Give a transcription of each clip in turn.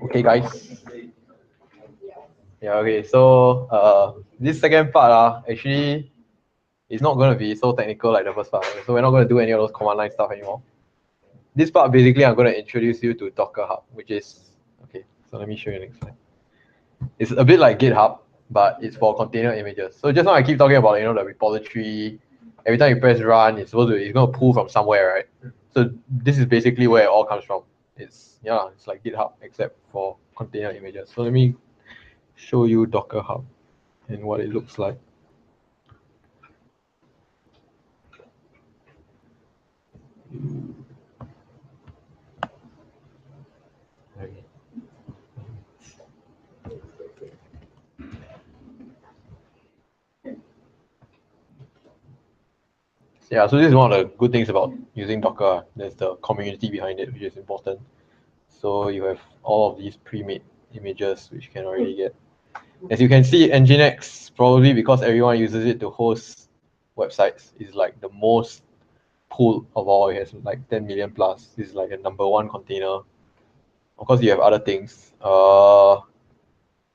Okay, guys. Yeah, okay. So this second part actually is not going to be so technical like the first part. So we're not going to do any of those command line stuff anymore. This part, basically, I'm going to introduce you to Docker Hub, which is, okay, so let me show you next slide. It's a bit like GitHub, but it's for container images. So just now I keep talking about, the repository. Every time you press run, it's going to pull from somewhere, right? So this is basically where it all comes from. It's like GitHub, except for container images. So let me show you Docker Hub and what it looks like. Okay. Yeah, so this is one of the good things about using Docker. There's the community behind it, which is important. So you have all of these pre-made images, which you can already get. As you can see, Nginx, probably because everyone uses it to host websites, is like the most pulled of all. It has like 10 million plus. This is like a #1 container. Of course, you have other things.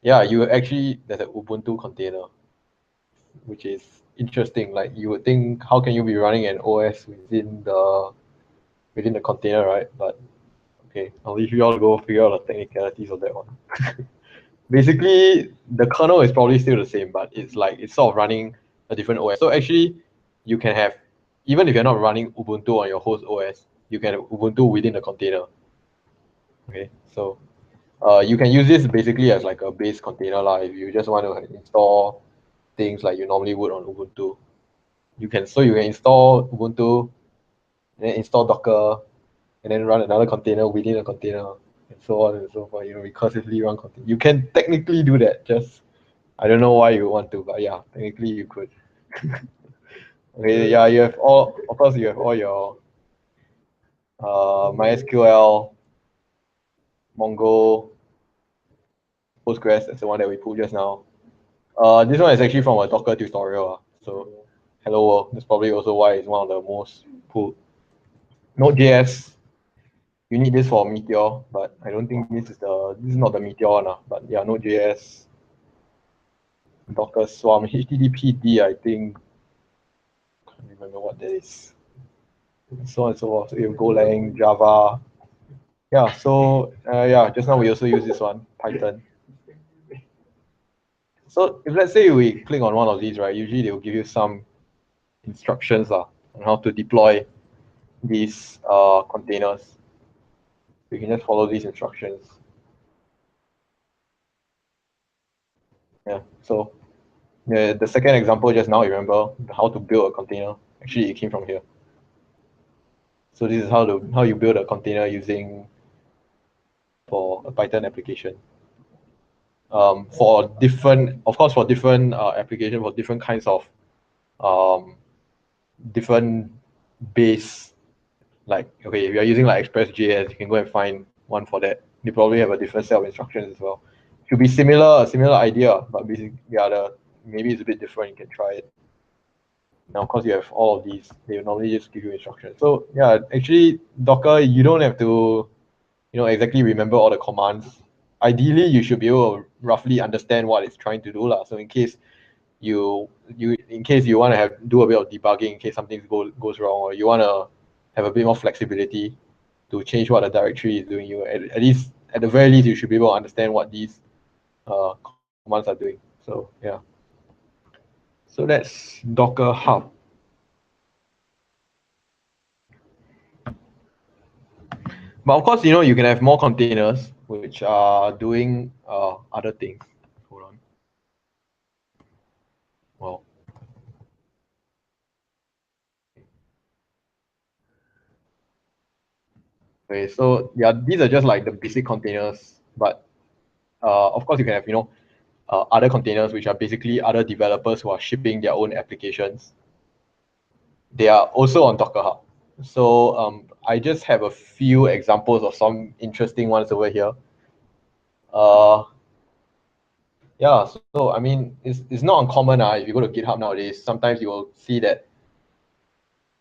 Yeah, there's an Ubuntu container, which is interesting. Like you would think, how can you be running an OS within the container, right? But okay, I'll leave you all to go figure out the technicalities of that one. Basically, the kernel is probably still the same, but it's sort of running a different OS. So actually, you can have, even if you're not running Ubuntu on your host OS, you can have Ubuntu within the container. Okay, so you can use this basically as like a base container if you just want to install things like you normally would on Ubuntu. You can install Ubuntu, then install Docker, and then run another container within a container, and so on and so forth. Recursively run container. You can technically do that. Just I don't know why you want to, but yeah, technically you could. Okay, yeah, of course you have all your MySQL, Mongo, Postgres. That's the one that we pulled just now. This one is actually from a Docker tutorial. So hello world. That's probably also why it's one of the most pulled. Node.js. You need this for Meteor, but I don't think this is not the Meteor one. But yeah, Node.js, Docker Swarm, HTTPD, I think. Can't remember what that is. So on and so forth. So you have Golang, Java. Yeah, so yeah, just now we also use this one, Python. So if let's say we click on one of these, right, usually they will give you some instructions on how to deploy these containers. You can just follow these instructions. Yeah, so the second example just now, you remember how to build a container. Actually, it came from here. So this is how you build a container for a Python application. For different application, for different kinds of different base. Like, okay, if you're using like Express.js, you can go and find one for that. They probably have a different set of instructions as well. It should be a similar idea, but basically, yeah, maybe it's a bit different. You can try it. Now, of course, you have all of these. They will normally just give you instructions. So yeah, actually, Docker, you don't have to, exactly remember all the commands. Ideally, you should be able to roughly understand what it's trying to do, lah. So in case you want to do a bit of debugging in case something goes wrong, or you want to have a bit more flexibility to change what the directory is doing, at the very least, you should be able to understand what these commands are doing. So yeah. So that's Docker Hub. But of course, you can have more containers which are doing other things. Hold on. Well. Okay, so yeah, these are just like the basic containers, but of course you can have other containers which are basically other developers who are shipping their own applications. They are also on Docker Hub. So I just have a few examples of some interesting ones over here. Yeah, so I mean, it's not uncommon. If you go to GitHub nowadays, sometimes you will see that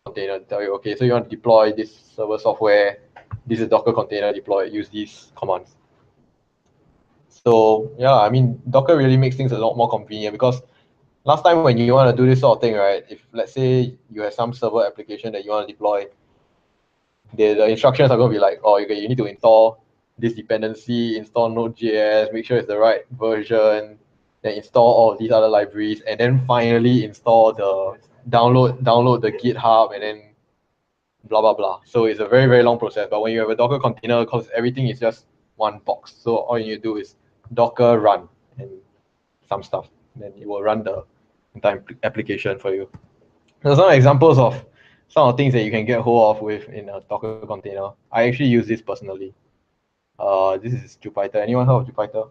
container tell you, okay, so you want to deploy this server software. This is Docker container deploy. Use these commands. So yeah, I mean, Docker really makes things a lot more convenient because last time when you want to do this sort of thing, right? If let's say you have some server application that you want to deploy, the instructions are going to be like, oh, okay, you need to install this dependency, install Node.js, make sure it's the right version, then install all of these other libraries, and then finally install the download the GitHub, and then blah blah blah. So it's a very very long process. But when you have a Docker container, because everything is just one box, so all you need to do is Docker run and some stuff, then it will run the entire application for you. So some examples of some of the things that you can get hold of with in a Docker container. I actually use this personally. This is Jupyter. Anyone heard of Jupyter?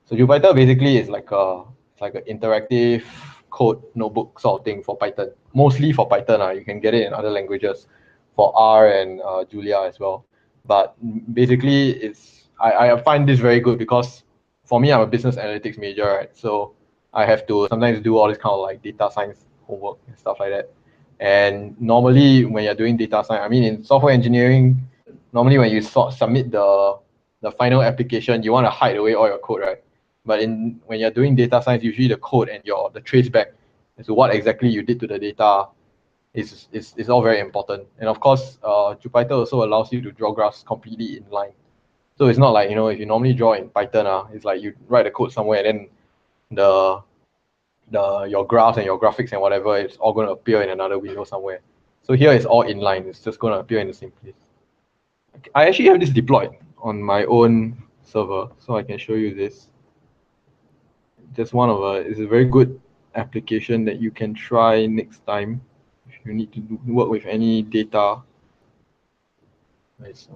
So Jupyter basically is like an interactive code notebook sort of thing for Python. Mostly for Python. You can get it in other languages, for R and Julia as well. But basically, I find this very good because for me, I'm a business analytics major, right? So I have to sometimes do all this kind of like data science homework and stuff like that. And normally, when you're doing data science, I mean, in software engineering, normally when you submit the final application, you want to hide away all your code, right? But when you're doing data science, usually the code and the trace back as to what exactly you did to the data is all very important. And of course, Jupyter also allows you to draw graphs completely in line. So it's not like, if you normally draw in Python, it's like you write the code somewhere and then your graphs and your graphics and whatever, it's all going to appear in another window somewhere. So here it's all inline. It's just going to appear in the same place. I actually have this deployed on my own server, so I can show you this. Just it's a very good application that you can try next time if you need to work with any data. Nice.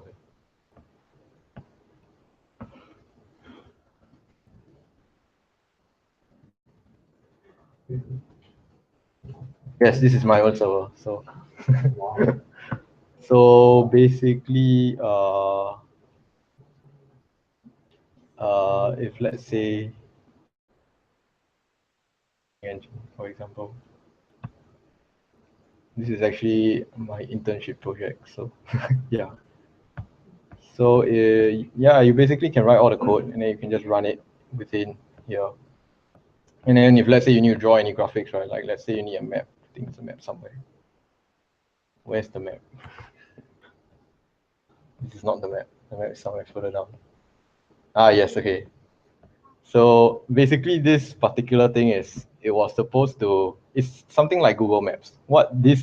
Yes, this is my own server. So, so basically, if let's say, for example, this is actually my internship project. So, yeah. So, yeah, you basically can write all the code and then you can just run it within here. And then if let's say you need to draw any graphics, right? Like let's say you need a map. I think it's a map somewhere. Where's the map? This is not the map. The map is somewhere further down. Ah, yes, okay. So basically this particular thing it's something like Google Maps. What the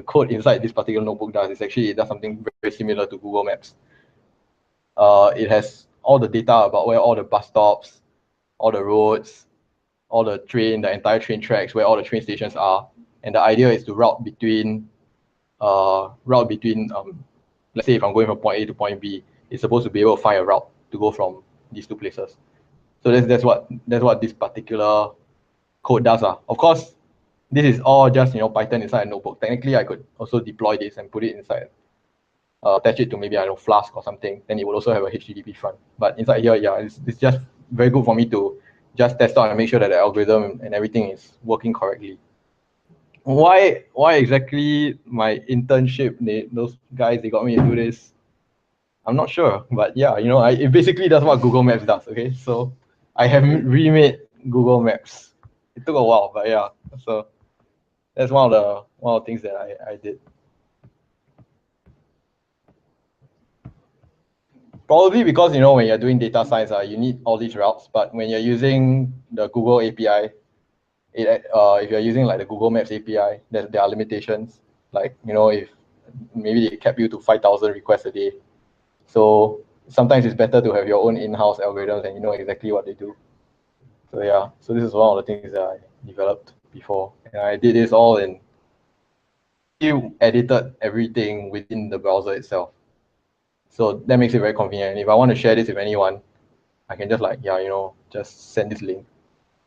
code inside this particular notebook does is actually it does something very similar to Google Maps. It has all the data about where all the bus stops, all the roads, all the entire train tracks, where all the train stations are. And the idea is to route between let's say if I'm going from point A to point B, it's supposed to be able to find a route to go from these two places. So that's what this particular code does. Of course, this is all just Python inside a notebook. Technically, I could also deploy this and put it inside, attach it to maybe Flask or something. Then it will also have a HTTP front. But inside here, yeah, it's just very good for me to just test out and make sure that the algorithm and everything is working correctly. Why exactly my internship, those guys, they got me to do this? I'm not sure, but yeah, it basically does what Google Maps does. Okay, so I have remade Google Maps. It took a while, but yeah, so that's one of the things that I did. Probably because when you're doing data science, you need all these routes. But when you're using the Google API, if you're using like the Google Maps API, there are limitations. Like if maybe they cap you to 5,000 requests a day. So sometimes it's better to have your own in-house algorithms and you know exactly what they do. So yeah, so this is one of the things that I developed before. And I did this all edited everything within the browser itself. So that makes it very convenient. And if I want to share this with anyone, I can just just send this link.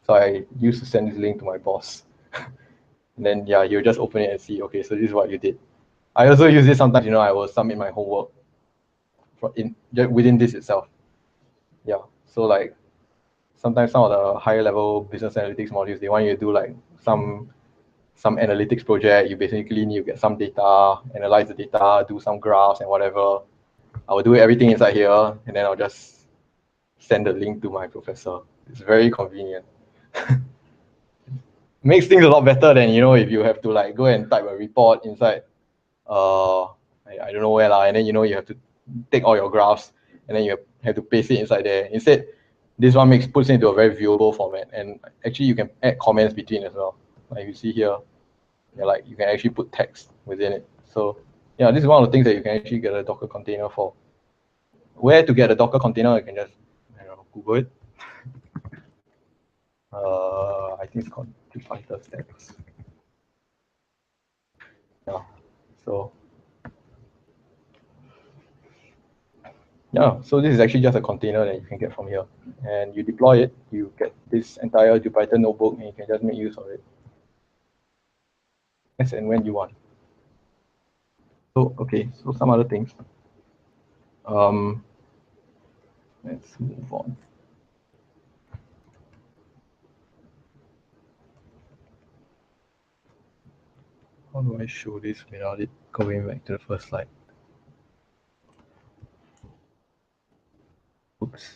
So I used to send this link to my boss. And then yeah, you just open it and see, okay, so this is what you did. I also use this sometimes, I will submit my homework within this itself. Yeah. So like sometimes some of the higher level business analytics modules, they want you to do like some analytics project. You basically need to get some data, analyze the data, do some graphs and whatever. I will do everything inside here, and then I'll just send a link to my professor. It's very convenient. Makes things a lot better than, you know, if you have to like go and type a report inside I don't know where lah, and then, you know, you have to take all your graphs and then you have to paste it inside there. Instead, this one puts it into a very viewable format, and actually you can add comments between as well. Like you see here, like you can actually put text within it. So yeah, this is one of the things that you can actually get a Docker container for. Where to get a Docker container? You can just, I don't know, Google it. I think it's called Jupyter stacks. Yeah. So yeah, so this is actually just a container that you can get from here, and you deploy it. You get this entire Jupyter notebook, and you can just make use of it as and when you want. So okay, so some other things. Let's move on. How do I show this without it going back to the first slide? Oops.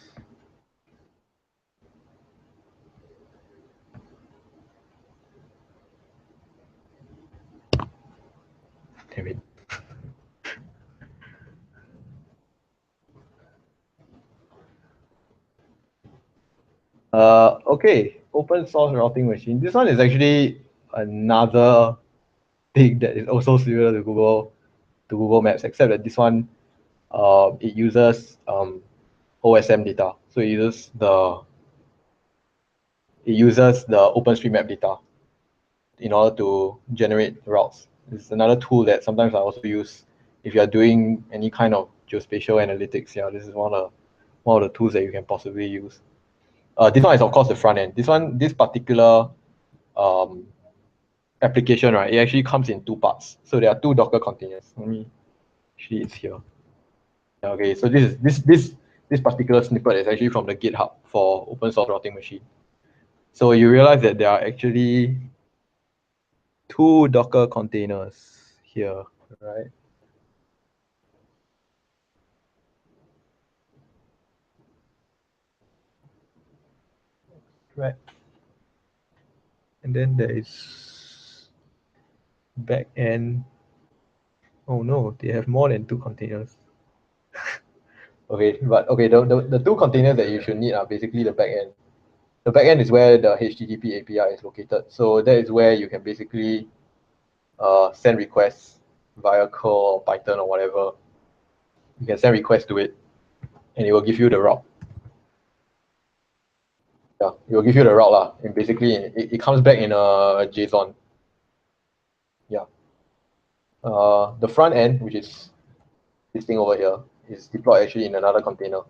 Damn it. Okay, open source routing machine. This one is actually another thing that is also similar to Google Maps, except that this one it uses OSM data. So it uses the OpenStreetMap data in order to generate routes. It's another tool that sometimes I also use if you are doing any kind of geospatial analytics. Yeah, this is one of the tools that you can possibly use. This one is of course the front end. This particular application, right? It actually comes in two parts. So there are two Docker containers. Actually, it's here. Okay, so this particular snippet is actually from the GitHub for open source routing machine. So you realize that there are actually two Docker containers here, right? Right. And then there is backend. Oh no, they have more than two containers. Okay, but okay, the two containers that you should need are basically the backend. The backend is where the HTTP API is located. So that is where you can basically send requests via curl or Python or whatever. You can send requests to it, and it will give you the route. Yeah, it will give you the route lah. And basically, it comes back in a JSON. Yeah. The front end, which is this thing over here, is deployed actually in another container.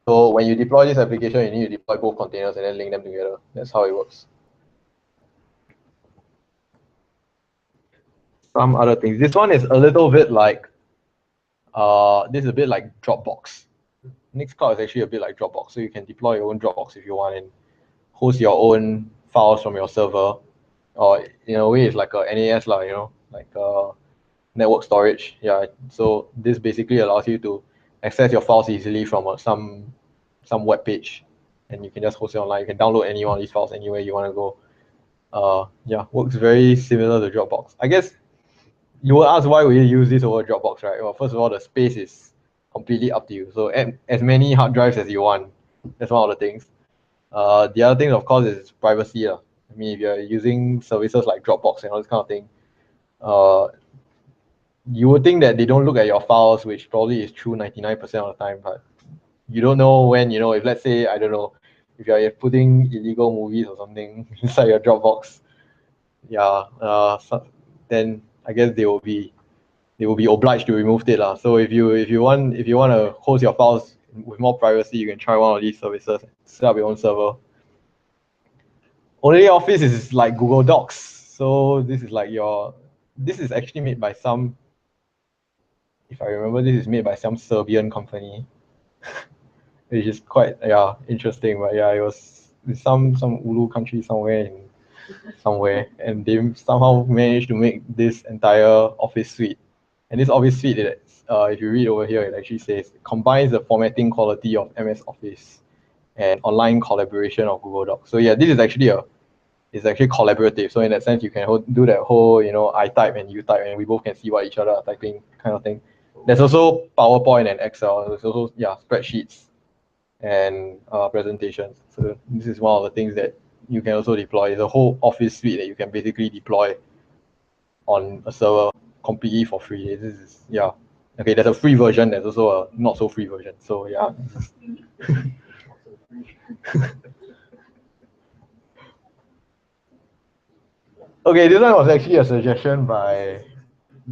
So when you deploy this application, you need to deploy both containers and then link them together. That's how it works. Some other things. This one is a little bit like this is a bit like Dropbox. NextCloud is actually a bit like Dropbox, so you can deploy your own Dropbox if you want and host your own files from your server. Or in a way, it's like a NAS lah, you know, like network storage. Yeah. So this basically allows you to access your files easily from some web page, and you can just host it online. You can download any one of these files anywhere you want to go. Yeah, works very similar to Dropbox. I guess you will ask why would you use this over Dropbox, right? Well, first of all, the space is completely up to you. So add as many hard drives as you want. That's one of the things. The other thing, of course, is privacy. I mean, if you're using services like Dropbox and all this kind of thing, you would think that they don't look at your files, which probably is true 99% of the time, but you don't know when, you know, if let's say, I don't know, if you're putting illegal movies or something inside your Dropbox, yeah, then I guess they will be obliged to remove it lah. So if you want to host your files with more privacy, you can try one of these services, set up your own server. Only Office is like Google Docs. So this is actually made by some, if I remember, this is made by some Serbian company, which is quite interesting. But yeah, it was some Ulu country somewhere, and they somehow managed to make this entire Office suite. And this Office suite if you read over here, it actually says combines the formatting quality of MS Office and online collaboration of Google Docs. So yeah, this is actually it's actually collaborative. So in that sense, you can do that whole, I type and you type, and we both can see what each other are typing kind of thing. There's also PowerPoint and Excel. There's also spreadsheets and presentations. So this is one of the things that you can also deploy. The whole Office suite that you can basically deploy on a server completely for free. This is okay. There's a free version. There's also a not so free version. So yeah. Okay, this one was actually a suggestion by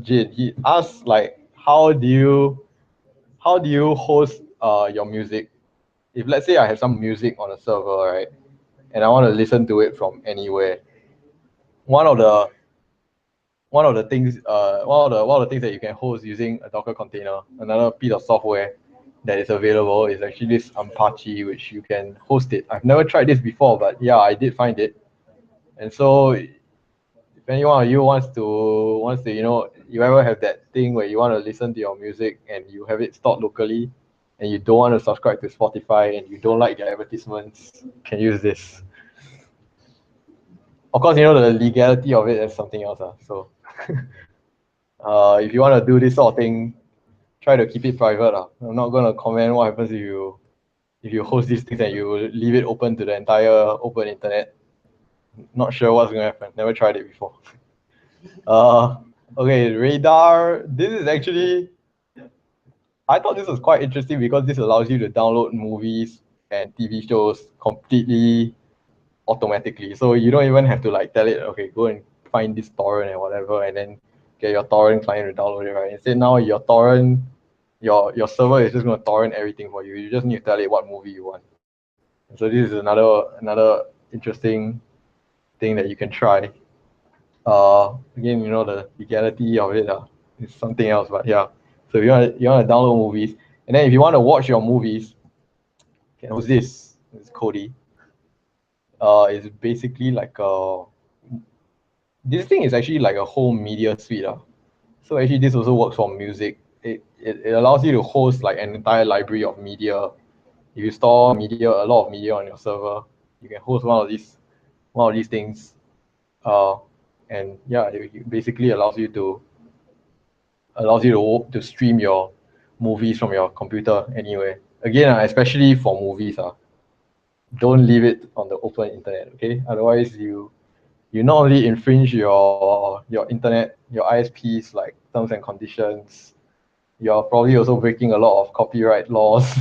Jin. He asked like, how do you host your music? If let's say I have some music on a server, right, and I want to listen to it from anywhere, one of the things one of the things that you can host using a Docker container, another piece of software that is available is actually this Apache, which you can host it. I've never tried this before, but yeah, I did find it. And so if anyone of you wants to you ever have that thing where you want to listen to your music and you have it stored locally and you don't want to subscribe to Spotify and you don't like their advertisements, you can use this. Of course, the legality of it is something else. So if you want to do this sort of thing, try to keep it private. I'm not going to comment what happens if you host these things and you leave it open to the entire open internet. Not sure what's going to happen. Never tried it before. Okay, Radarr. This is actually, I thought this was quite interesting because this allows you to download movies and TV shows completely automatically. So you don't even have to like tell it, okay, go and find this torrent and whatever, and then get your torrent client to download it, right? Instead, now your torrent, your server is just going to torrent everything for you. You just need to tell it what movie you want. And so this is another interesting thing that you can try. Again, the legality of it is something else, but yeah. So you want to download movies, and then if you want to watch your movies, you can use this. It's Kodi. It's basically like this thing is actually like a whole media suite. So actually this also works for music. It allows you to host like an entire library of media. If you store a lot of media on your server, you can host one of these things. And yeah, it basically allows you to stream your movies from your computer anywhere. Again, especially for movies, don't leave it on the open internet, okay? Otherwise, you not only infringe your internet, your ISP's like terms and conditions, you're probably also breaking a lot of copyright laws.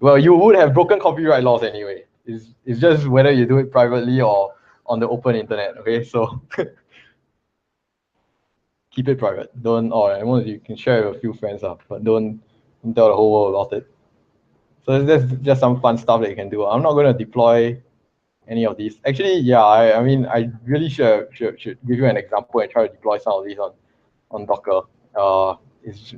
Well, you would have broken copyright laws anyway. It's just whether you do it privately or on the open internet, okay? So keep it private. Don't, or at most you can share with a few friends, but don't tell the whole world about it. So there's just some fun stuff that you can do. I'm not going to deploy any of these. Actually, yeah, I mean, I really should give you an example and try to deploy some of these on Docker. It's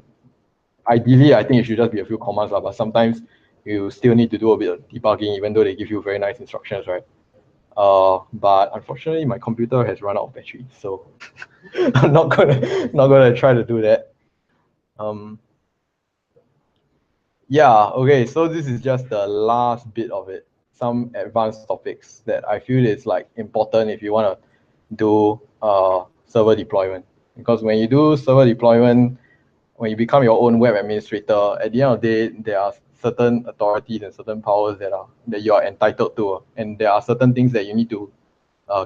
ideally, I think it should just be a few commands, but sometimes you still need to do a bit of debugging, even though they give you very nice instructions, right? But unfortunately, my computer has run out of battery, so I'm not gonna try to do that. Yeah, okay, so this is just the last bit of it. Some advanced topics that I feel is like important if you want to do server deployment. Because when you do server deployment, when you become your own web administrator, at the end of the day, there are certain authorities and certain powers that you are entitled to, and there are certain things that you need to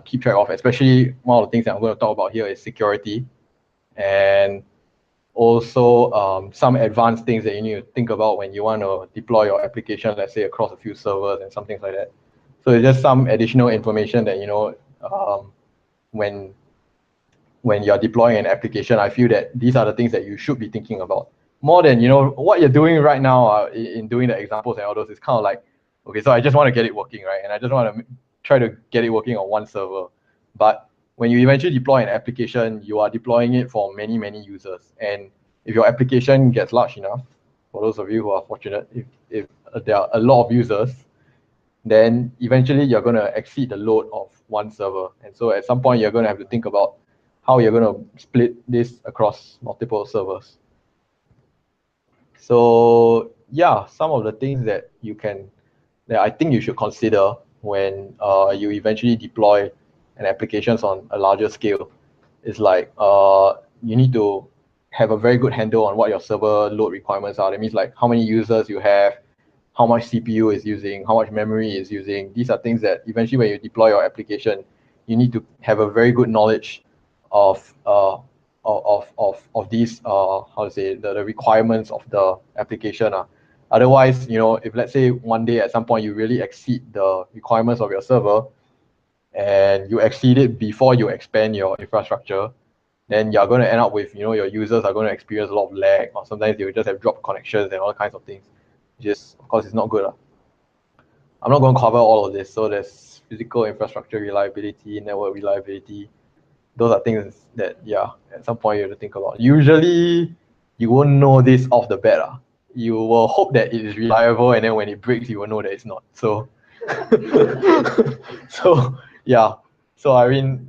keep track of. Especially one of the things that I'm going to talk about here is security, and also some advanced things that you need to think about when you want to deploy your application, let's say across a few servers and some things like that. So it's just some additional information that when you're deploying an application, I feel that these are the things that you should be thinking about more than what you're doing right now. In doing the examples and all those, it's kind of like, okay, so I just want to get it working, right? And I just want to try to get it working on one server. But when you eventually deploy an application, you are deploying it for many users. And if your application gets large enough, for those of you who are fortunate, if there are a lot of users, then eventually you're going to exceed the load of one server. And so at some point, you're going to have to think about how you're going to split this across multiple servers. So yeah, some of the things that I think you should consider when you eventually deploy an applications on a larger scale is like you need to have a very good handle on what your server load requirements are. That means like how many users you have, how much CPU is using, how much memory is using. These are things that eventually when you deploy your application, you need to have a very good knowledge of these how to say the requirements of the application. Otherwise, if let's say one day at some point you really exceed the requirements of your server and you exceed it before you expand your infrastructure, then you're going to end up with, your users are going to experience a lot of lag, or sometimes they will just have drop connections and all kinds of things. Just, of course, it's not good. I'm not going to cover all of this. So there's physical infrastructure reliability, network reliability. Those are things that, yeah, at some point you have to think about. Usually, you won't know this off the bat. You will hope that it is reliable, and then when it breaks, you will know that it's not. So, so yeah. So I mean,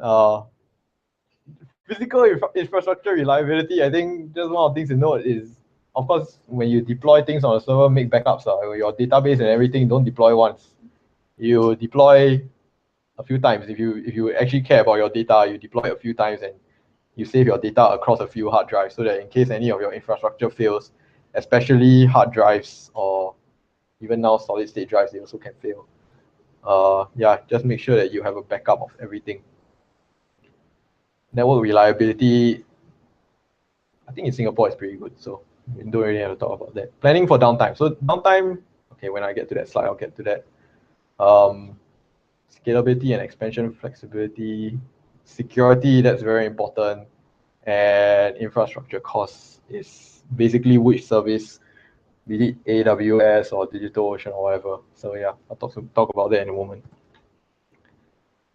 physical infrastructure reliability, I think just one of the things to note is, of course, when you deploy things on a server, make backups. Your database and everything, don't deploy once. You deploy a few times. If you actually care about your data, you deploy a few times and you save your data across a few hard drives so that in case any of your infrastructure fails, especially hard drives or even now solid state drives, they also can fail. Yeah, just make sure that you have a backup of everything. Network reliability, I think in Singapore is pretty good, so we don't really have to talk about that. Planning for downtime. So downtime, okay, when I get to that slide, I'll get to that. Scalability and expansion flexibility, security, that's very important, and infrastructure costs is basically which service, be it AWS or DigitalOcean or whatever. So yeah, I'll talk about that in a moment.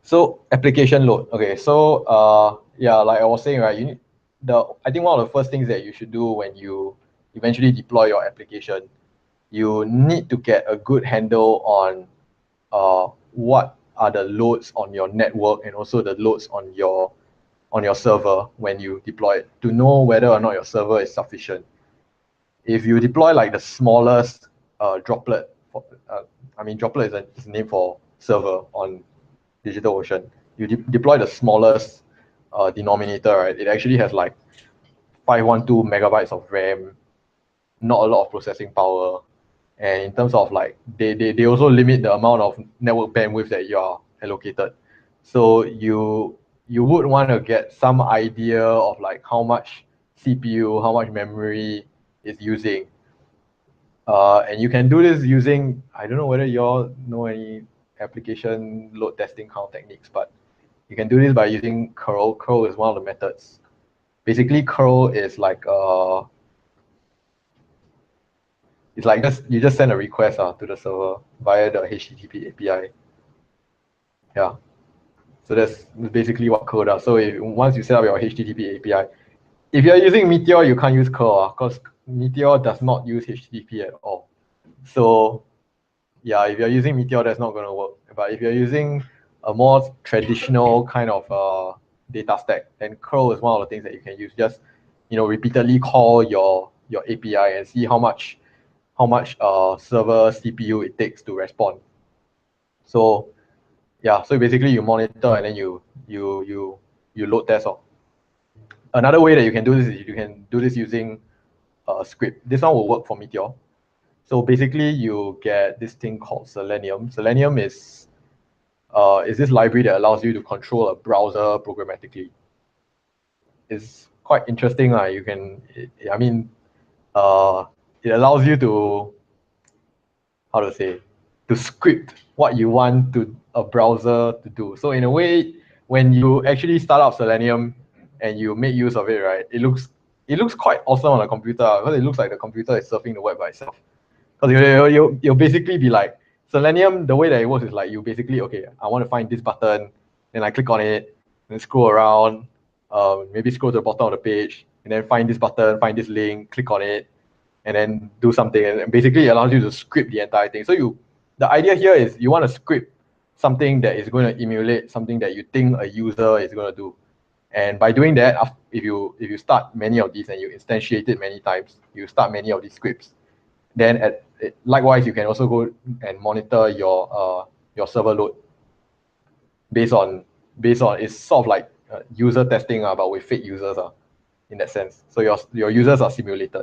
So application load. Okay, so yeah, like I was saying, right, I think one of the first things that you should do when you eventually deploy your application, you need to get a good handle on what are the loads on your network and also the loads on your server when you deploy it, to know whether or not your server is sufficient. If you deploy like the smallest droplet, droplet is a name for server on DigitalOcean. You deploy the smallest denominator, right? It actually has like 512 megabytes of RAM, not a lot of processing power. And in terms of like, they also limit the amount of network bandwidth that you are allocated. So you would want to get some idea of like how much CPU, how much memory is using. And you can do this using, I don't know whether you all know any application load testing kind of techniques, but you can do this by using curl. Curl is one of the methods. Basically, curl is like it's like you just send a request to the server via the HTTP API. Yeah. So that's basically what curl does. So once you set up your HTTP API, if you're using Meteor, you can't use curl because Meteor does not use HTTP at all. So yeah, if you're using Meteor, that's not going to work. But if you're using a more traditional kind of data stack, then curl is one of the things that you can use. Just repeatedly call your API and see how much server CPU it takes to respond. So yeah, so basically you monitor and then you load test. Another way that you can do this is you can do this using a script. This one will work for Meteor. So basically you get this thing called Selenium. Selenium is this library that allows you to control a browser programmatically. It's quite interesting. You can, it allows you to, how to say, to script what you want to a browser to do. So in a way, when you actually start up Selenium and you make use of it, right, it looks quite awesome on a computer because it looks like the computer is surfing the web by itself. Because you'll basically be like, Selenium, the way that it works is like you basically, okay, I want to find this button, then I click on it, and scroll around, maybe scroll to the bottom of the page, and then find this button, find this link, click on it, and then do something. And basically it allows you to script the entire thing. So the idea here is you want to script something that is going to emulate something that you think a user is going to do. And by doing that, if you start many of these and you instantiate it many times, you start many of these scripts, then likewise you can also go and monitor your server load based on it's sort of like user testing, but with fake users in that sense. So your users are simulated.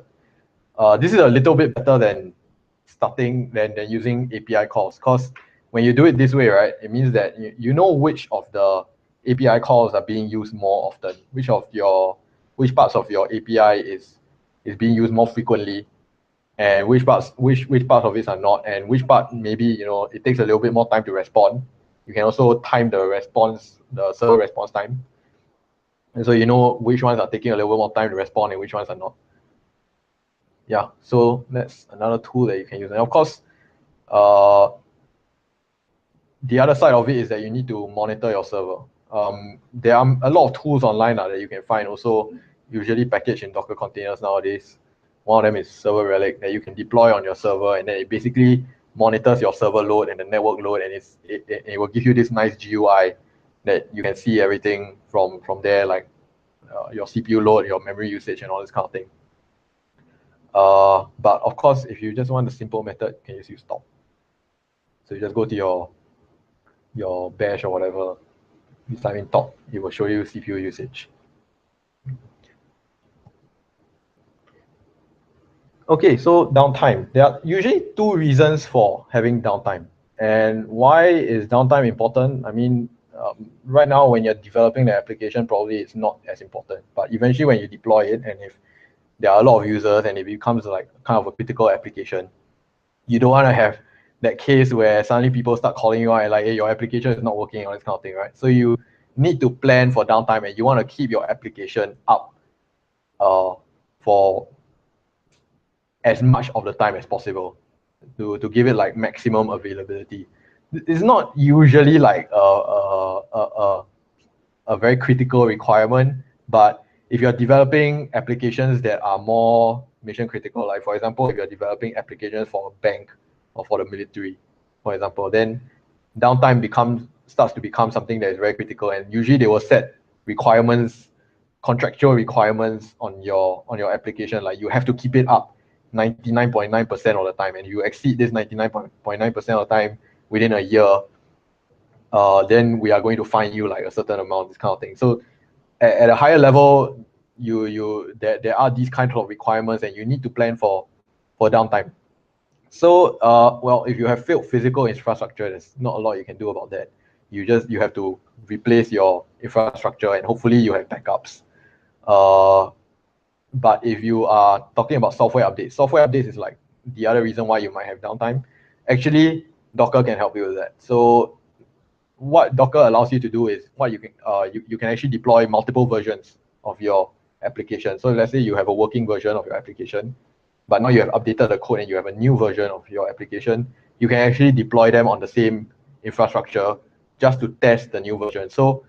This is a little bit better than using API calls, because when you do it this way, right, it means that you know which of the API calls are being used more often, which parts of your API is being used more frequently, and which parts of it are not, and which part maybe it takes a little bit more time to respond. You can also time the server response time, and so you know which ones are taking a little bit more time to respond and which ones are not. Yeah, so that's another tool that you can use. And of course, the other side of it is that you need to monitor your server. There are a lot of tools online that you can find, also usually packaged in Docker containers nowadays. One of them is Server Relic that you can deploy on your server, and then it basically monitors your server load and the network load, and it will give you this nice GUI that you can see everything from there, like your CPU load, your memory usage, and all this kind of thing. But of course, if you just want the simple method, you can just use stop. So you just go to your bash or whatever, you type in top, it will show you CPU usage. Okay, so downtime. There are usually two reasons for having downtime. And why is downtime important? I mean, right now when you're developing the application, probably it's not as important. But eventually when you deploy it, and if there are a lot of users and it becomes like kind of a critical application, you don't want to have that case where suddenly people start calling you out and like, hey, your application is not working, or this kind of thing, right? So you need to plan for downtime, and you want to keep your application up for as much of the time as possible to give it like maximum availability. It's not usually like a very critical requirement, but if you're developing applications that are more mission critical, like for example, if you're developing applications for a bank or for the military, for example, then downtime starts to become something that is very critical, and usually they will set requirements, contractual requirements on your application, like you have to keep it up 99.9% of the time, and you exceed this 99.9% of the time within a year, then we are going to fine you like a certain amount, this kind of thing. So at a higher level, there are these kinds of requirements, and you need to plan for downtime. So well, if you have failed physical infrastructure, there's not a lot you can do about that. You have to replace your infrastructure, and hopefully you have backups. But if you are talking about software updates is like the other reason why you might have downtime. Actually, Docker can help you with that. So what Docker allows you to do is you can actually deploy multiple versions of your application. So let's say you have a working version of your application, but now you have updated the code and you have a new version of your application. You can actually deploy them on the same infrastructure just to test the new version. So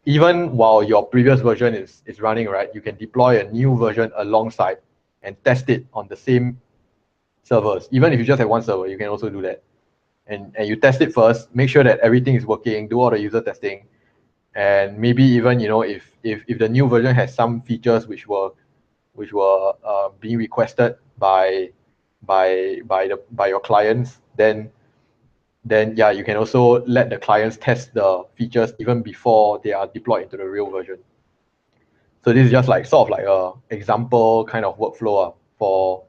even while your previous version is running, right, you can deploy a new version alongside and test it on the same servers. Even if you just have one server, you can also do that. And you test it first, make sure that everything is working, do all the user testing, and maybe even if the new version has some features which were being requested by your clients, then yeah, you can also let the clients test the features even before they are deployed into the real version. So this is just like sort of like a example kind of workflow for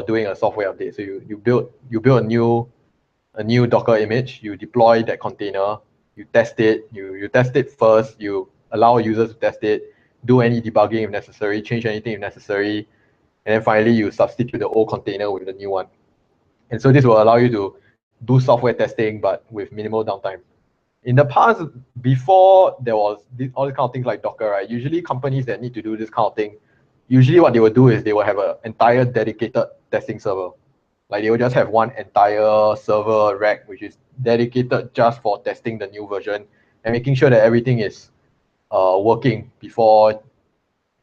doing a software update. So you build a new Docker image, you deploy that container, you test it, you test it first, you allow users to test it, do any debugging if necessary, change anything if necessary, and then finally you substitute the old container with the new one. And so this will allow you to do software testing, but with minimal downtime. In the past, before there was all these kind of things like Docker, right? Usually companies that need to do this kind of thing, usually what they will do is they will have an entire dedicated testing server. Like they will just have one entire server rack, which is dedicated just for testing the new version and making sure that everything is working before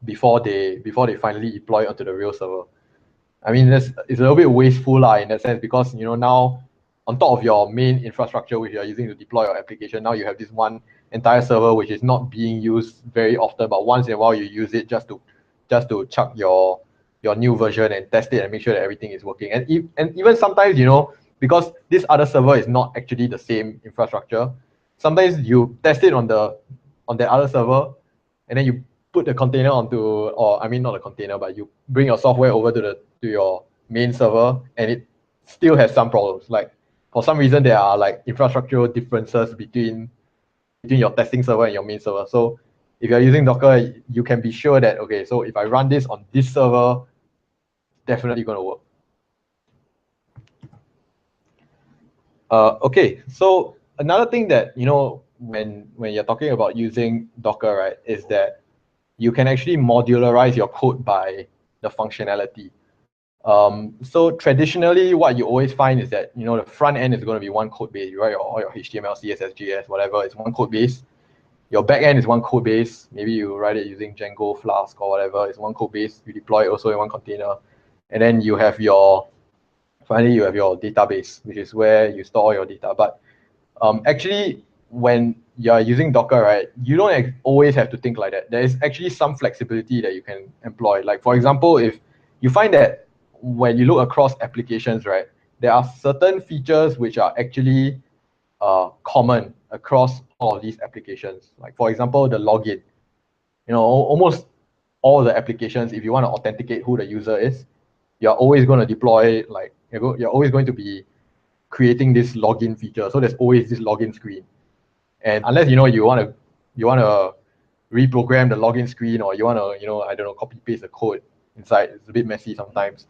they finally deploy onto the real server. I mean, it's a little bit wasteful in that sense, because now on top of your main infrastructure which you are using to deploy your application, now you have this one entire server which is not being used very often, but once in a while you use it just to chuck your new version and test it and make sure that everything is working. And even sometimes, you know, because this other server is not actually the same infrastructure, sometimes you test it on the other server, and then you put the container onto, or I mean not a container, but you bring your software over to your main server, and it still has some problems. Like for some reason there are like infrastructural differences between your testing server and your main server. So if you're using Docker, you can be sure that, okay, so if I run this on this server, definitely going to work. Okay, so another thing that, you know, when you're talking about using Docker, right, is that you can actually modularize your code by the functionality. So traditionally, what you always find is that, you know, the front end is going to be one code base, right? All your HTML, CSS, JS, whatever, is one code base. Your backend is one code base. Maybe you write it using Django, Flask, or whatever. It's one code base. You deploy it also in one container, and then you have finally you have your database, which is where you store all your data. But actually, when you're using Docker, right, you don't always have to think like that. There is actually some flexibility that you can employ. Like for example, if you find that when you look across applications, right, there are certain features which are actually common across all of these applications. Like for example, the login. You know, almost all the applications, if you want to authenticate who the user is, you're always going to deploy, like you're always going to be creating this login feature. So there's always this login screen. And unless, you know, you want to reprogram the login screen, or you want to, you know, I don't know, copy paste the code inside, it's a bit messy sometimes.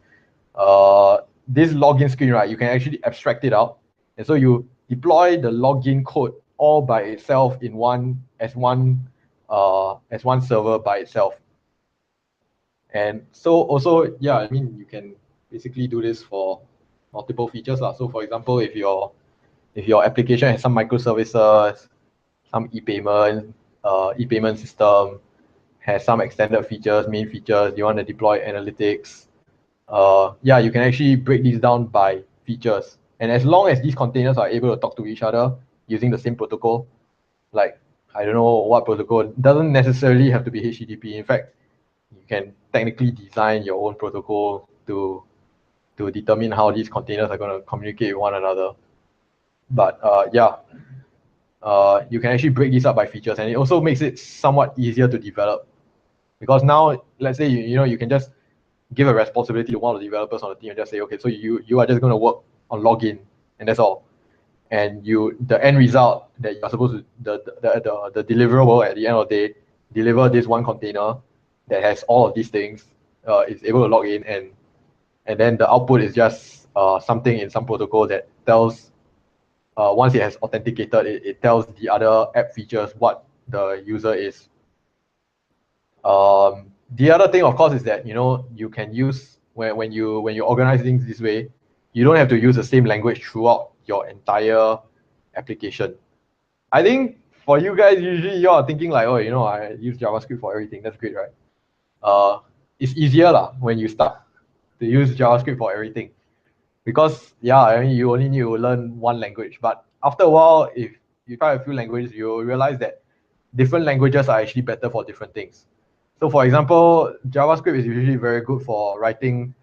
This login screen, right, you can actually abstract it out. And so you deploy the login code all by itself in one server by itself. And so also, yeah, I mean, you can basically do this for multiple features. So for example, if your application has some microservices, some e-payment system, has some extended features, main features, you want to deploy analytics, yeah, you can actually break these down by features. And as long as these containers are able to talk to each other using the same protocol, like, I don't know what protocol, it doesn't necessarily have to be HTTP. In fact, you can technically design your own protocol to determine how these containers are going to communicate with one another. But yeah, you can actually break these up by features, and it also makes it somewhat easier to develop. Because now, let's say you can just give a responsibility to one of the developers on the team and just say, okay, so you are just going to work on login, and that's all. And the end result that you're supposed to, the deliverable at the end of the day, deliver this one container that has all of these things, is able to log in, and then the output is just something in some protocol that tells, once it has authenticated, it tells the other app features what the user is. The other thing, of course, is that, you know, you can use, when you organize things this way, you don't have to use the same language throughout your entire application. I think for you guys, usually you are thinking like, oh, you know, I use JavaScript for everything. That's great, right? It's easier when you start to use JavaScript for everything, because yeah, I mean, you only need to learn one language. But after a while, if you try a few languages, you realize that different languages are actually better for different things. So for example, JavaScript is usually very good for writing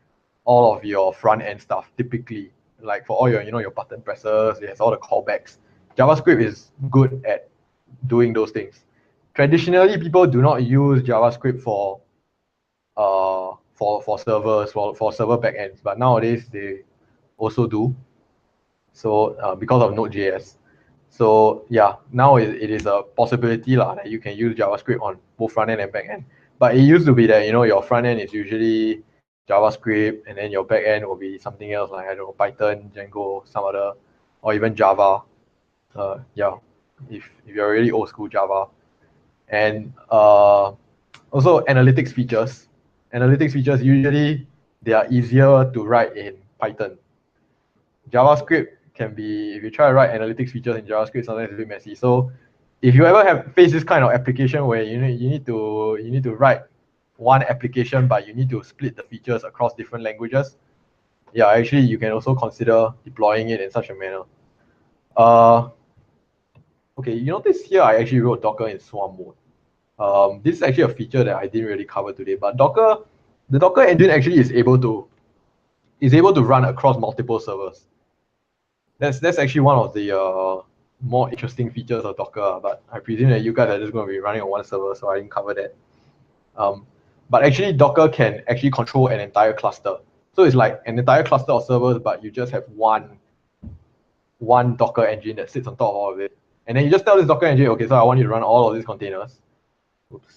all of your front end stuff, typically. Like for all your, you know, your button presses, it has all the callbacks. JavaScript is good at doing those things. Traditionally, people do not use JavaScript for servers, for server backends, but nowadays they also do. So because of Node.js. So yeah, now it is a possibility that you can use JavaScript on both front end and back end. But it used to be that, you know, your front end is usually JavaScript, and then your back end will be something else, like, I don't know, Python, Django, some other, or even Java. Yeah, if you're really old school, Java. And also analytics features. Analytics features, usually they are easier to write in Python. JavaScript can be, if you try to write analytics features in JavaScript, sometimes it's a bit messy. So if you ever have faced this kind of application where you need to write one application, but you need to split the features across different languages, yeah, actually you can also consider deploying it in such a manner. okay, you notice here I actually wrote Docker in Swarm mode. This is actually a feature that I didn't really cover today, but the Docker engine actually is able to run across multiple servers. That's actually one of the more interesting features of Docker, but I presume that you guys are just going to be running on one server, so I didn't cover that. But actually, Docker can actually control an entire cluster. So it's like an entire cluster of servers, but you just have one Docker engine that sits on top of all of it. And then you just tell this Docker engine, okay, so I want you to run all of these containers. Oops.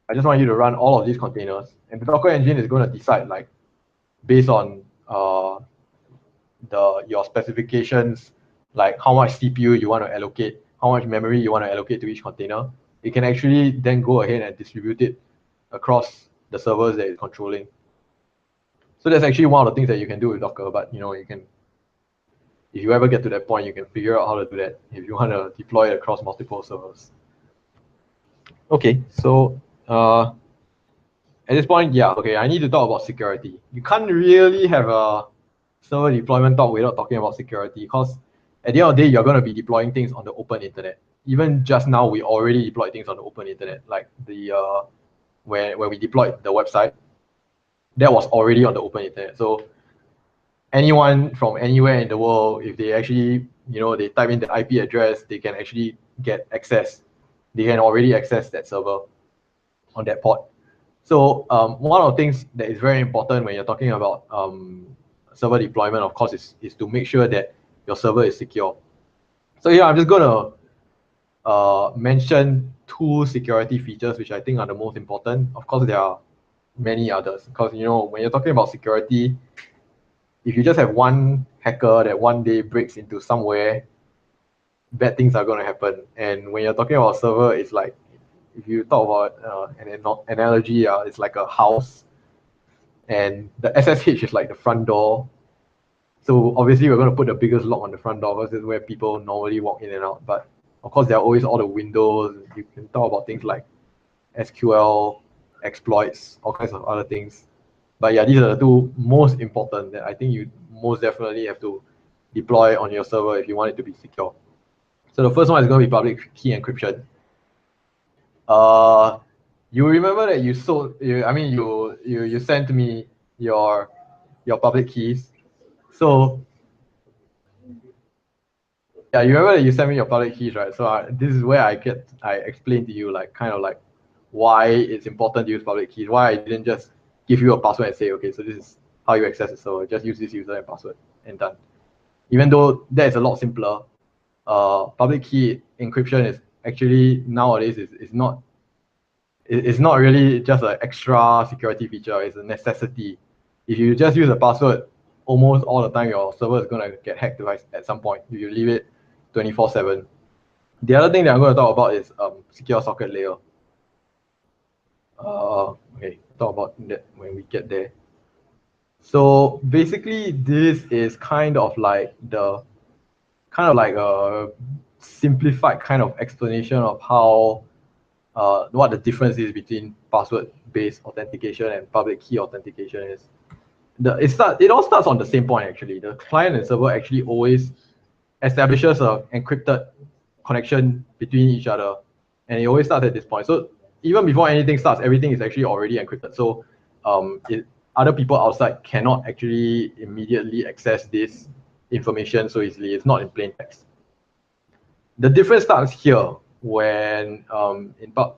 I just want you to run all of these containers. And the Docker engine is going to decide, like, based on your specifications, like how much CPU you want to allocate, how much memory you want to allocate to each container. It can actually then go ahead and distribute it across the servers that it's controlling. So that's actually one of the things that you can do with Docker, but you can, if you ever get to that point, you can figure out how to do that if you want to deploy it across multiple servers. Okay, so at this point, yeah, okay, I need to talk about security. You can't really have a server deployment talk without talking about security, because at the end of the day, you're going to be deploying things on the open internet. Even just now, we already deployed things on the open internet, like the when we deployed the website, that was already on the open internet. So anyone from anywhere in the world, if they actually, they type in the IP address, they can actually get access. They can already access that server on that port. So one of the things that is very important when you're talking about server deployment, of course, is to make sure that your server is secure. So here I'm just going to mention 2 security features which I think are the most important. Of course, there are many others, because when you're talking about security, if you just have one hacker that one day breaks into somewhere, bad things are going to happen. And when you're talking about server, it's like, if you talk about an analogy, it's like a house, and the SSH is like the front door. So obviously we're going to put the biggest lock on the front door, because this is where people normally walk in and out. But of course, there are always all the windows. You can talk about things like SQL exploits, all kinds of other things. But yeah, these are the 2 most important that I think you most definitely have to deploy on your server if you want it to be secure. So the first one is going to be public key encryption. You remember that you sent me your public keys. So yeah, you remember that you sent me your public keys, right? So this is where I explain to you, like, kind of like why it's important to use public keys, why I didn't just give you a password and say, okay, so this is how you access the server, just use this user and password and done. Even though that is a lot simpler, public key encryption is actually nowadays is not really just an extra security feature, it's a necessity. If you just use a password, almost all the time your server is going to get hacked at some point if you leave it 24/7. The other thing that I'm going to talk about is secure socket layer. Okay, talk about that when we get there. So basically, this is kind of like a simplified kind of explanation of how what the difference is between password-based authentication and public key authentication is. It all starts on the same point, actually. The client and server actually always establishes an encrypted connection between each other, and it always starts at this point. So even before anything starts, everything is actually already encrypted. So other people outside cannot actually immediately access this information so easily. It's not in plain text. The difference starts here when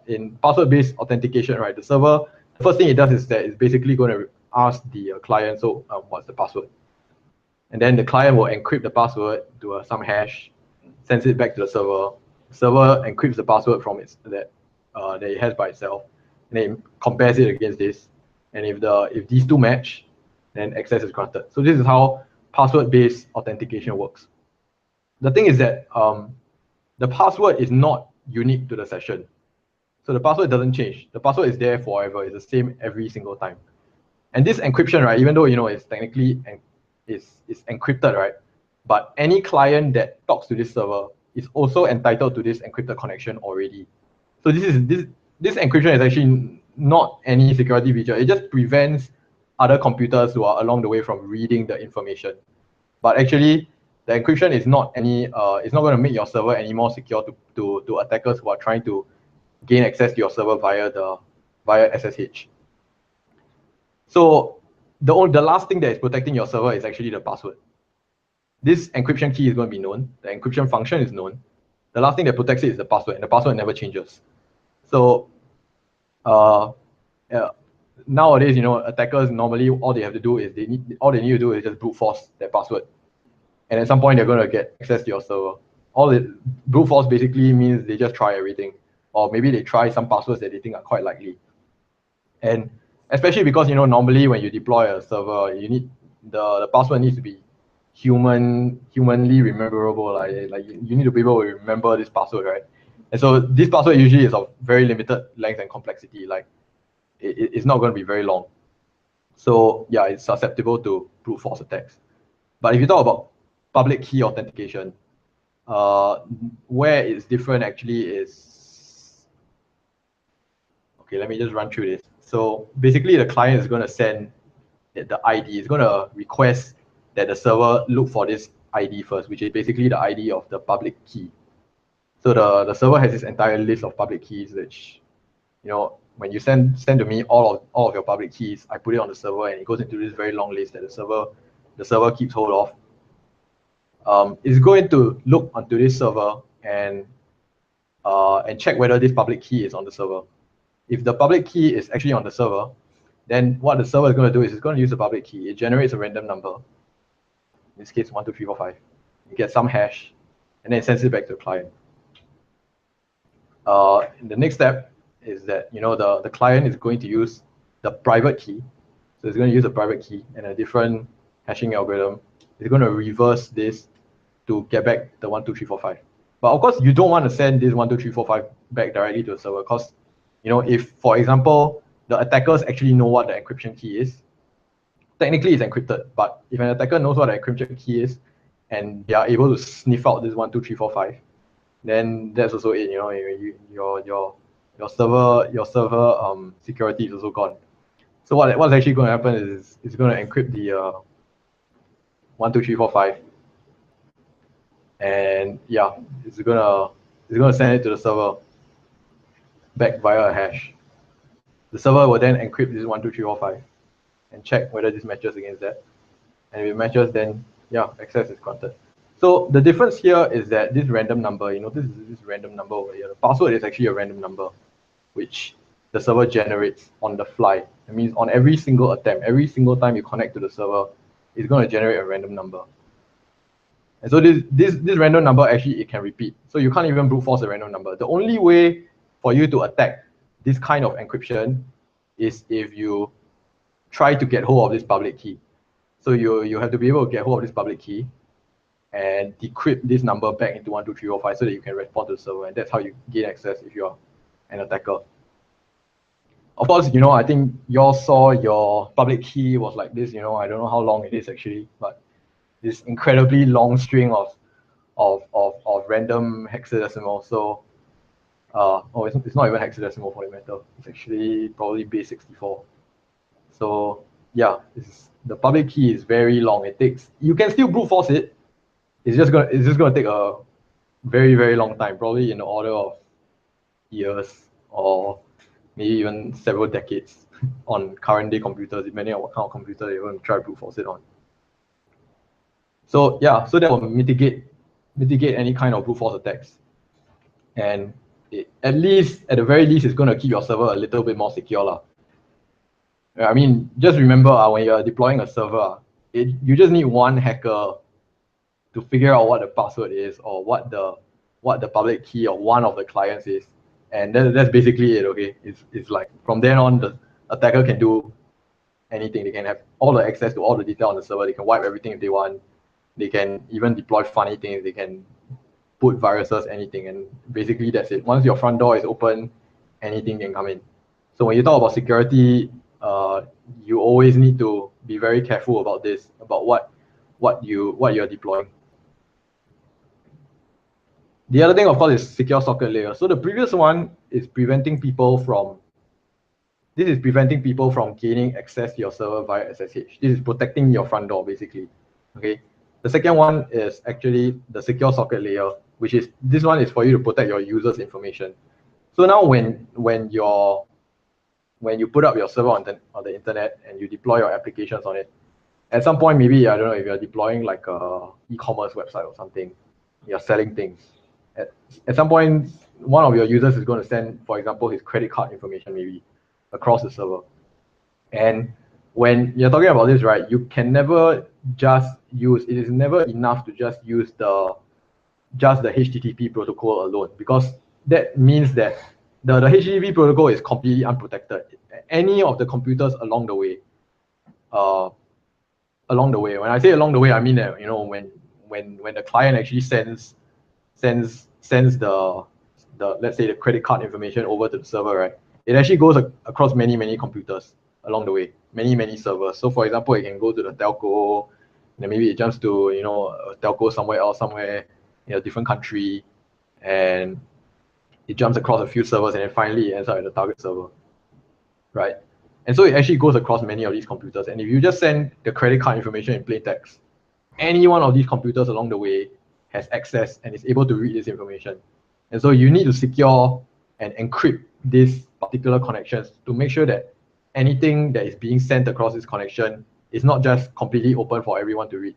in password-based authentication, right? The server, the first thing it does is that it's basically going to ask the client, so what's the password? And then the client will encrypt the password to some hash, sends it back to the server. The server encrypts the password from that it has by itself, and then compares it against this. And if these 2 match, then access is granted. So this is how password-based authentication works. The thing is that the password is not unique to the session. So the password doesn't change. The password is there forever. It's the same every single time. And this encryption, right, even though it's technically is encrypted, right? But any client that talks to this server is also entitled to this encrypted connection already. So this encryption is actually not any security feature. It just prevents other computers who are along the way from reading the information. But actually, the encryption is not it's not going to make your server any more secure to attackers who are trying to gain access to your server via SSH. So the last thing that is protecting your server is actually the password. This encryption key is going to be known. The encryption function is known. The last thing that protects it is the password, and the password never changes. So nowadays, attackers normally all they have to do is they need to just brute force their password, and at some point they're going to get access to your server. Brute force basically means they just try everything, or maybe they try some passwords that they think are quite likely. And especially because normally when you deploy a server, you need the password needs to be humanly rememberable. Like you need to be able to remember this password, right? And so this password usually is of very limited length and complexity. Like it's not going to be very long. So yeah, it's susceptible to brute force attacks. But if you talk about public key authentication, where it's different actually is, okay, let me just run through this. So basically the client is going to send the ID, it's going to request that the server look for this ID first, which is basically the ID of the public key. So the server has this entire list of public keys, which, when you send to me all of your public keys, I put it on the server and it goes into this very long list that the server keeps hold of. It's going to look onto this server and check whether this public key is on the server. If the public key is actually on the server, then what the server is going to do is it's going to use the public key. It generates a random number. In this case, 1, 2, 3, 4, 5. You get some hash, and then it sends it back to the client. The next step is that the client is going to use the private key. So it's going to use a private key and a different hashing algorithm. It's going to reverse this to get back the 1, 2, 3, 4, 5. But of course, you don't want to send this 1, 2, 3, 4, 5 back directly to the server, because if, for example, the attackers actually know what the encryption key is, technically it's encrypted. But if an attacker knows what the encryption key is and they are able to sniff out this 1, 2, 3, 4, 5, then that's also it. Your server security is also gone. So what's actually going to happen is it's going to encrypt the 1, 2, 3, 4, 5, and yeah, it's gonna send it to the server back via a hash. The server will then encrypt this 1, 2, 3, 4, 5 and check whether this matches against that. And if it matches, then yeah, access is granted. So the difference here is that this random number, this is this random number over here. The password is actually a random number, which the server generates on the fly. It means on every single attempt, every single time you connect to the server, it's going to generate a random number. And so this random number actually, it can repeat. So you can't even brute force a random number. The only way for you to attack this kind of encryption is if you try to get hold of this public key. So you have to be able to get hold of this public key and decrypt this number back into 1, 2, 3, 4, 5 so that you can respond to the server, and that's how you gain access if you're an attacker. Of course, I think you all saw your public key was like this. I don't know how long it is actually, but this incredibly long string of random hexadecimal. So it's not even hexadecimal for the matter. It's actually probably base 64. So yeah, the public key is very long. You can still brute force it. It's just gonna take a very, very long time, probably in the order of years or maybe even several decades on current day computers, depending on what kind of computer you're going to try to brute force it on. So yeah, so that will mitigate any kind of brute force attacks. And at the very least, it's going to keep your server a little bit more secure. I mean, just remember when you're deploying a server, you just need one hacker to figure out what the password is or what the public key of one of the clients is, and that's basically it. Okay, it's like from then on, the attacker can do anything. They can have all the access to all the data on the server. They can wipe everything if they want. They can even deploy funny things. They can put viruses, anything, and basically that's it. Once your front door is open, anything can come in. So when you talk about security, you always need to be very careful about this, about what you're deploying. The other thing, of course, is secure socket layer. So the previous one is preventing people from gaining access to your server via SSH. This is protecting your front door, basically. Okay. The second one is actually the secure socket layer, which is, this one is for you to protect your users' information. So now when you put up your server on the internet and you deploy your applications on it, at some point, maybe, I don't know, if you're deploying like a e-commerce website or something, you're selling things. At some point, one of your users is going to send, for example, his credit card information maybe across the server. And when you're talking about this, right, you can never just use, it is never enough to just use the HTTP protocol alone, because that means that the HTTP protocol is completely unprotected. Any of the computers along the way, when I say along the way, I mean that, you know, when the client actually sends the let's say the credit card information over to the server, right, it actually goes across many computers along the way, many servers. So for example, it can go to the telco, and then maybe it jumps to, you know, a telco somewhere else, somewhere in a different country, and it jumps across a few servers, and then finally it ends up at the target server, right? And so it actually goes across many of these computers. And if you just send the credit card information in plain text, any one of these computers along the way has access and is able to read this information. And so you need to secure and encrypt these particular connections to make sure that anything that is being sent across this connection is not just completely open for everyone to read.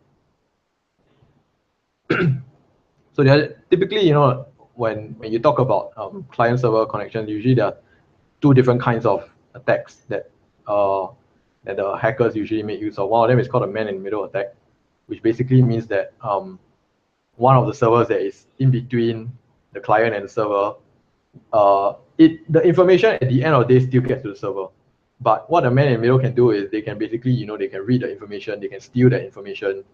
So there are, typically, you know, when you talk about client-server connections, usually there are two different kinds of attacks that the hackers usually make use of. One of them is called a man-in-the-middle attack, which basically means that one of the servers that is in between the client and the server, the information at the end of the day still gets to the server. But what the man-in-the-middle can do is they can basically, you know, they can read the information, they can steal that information,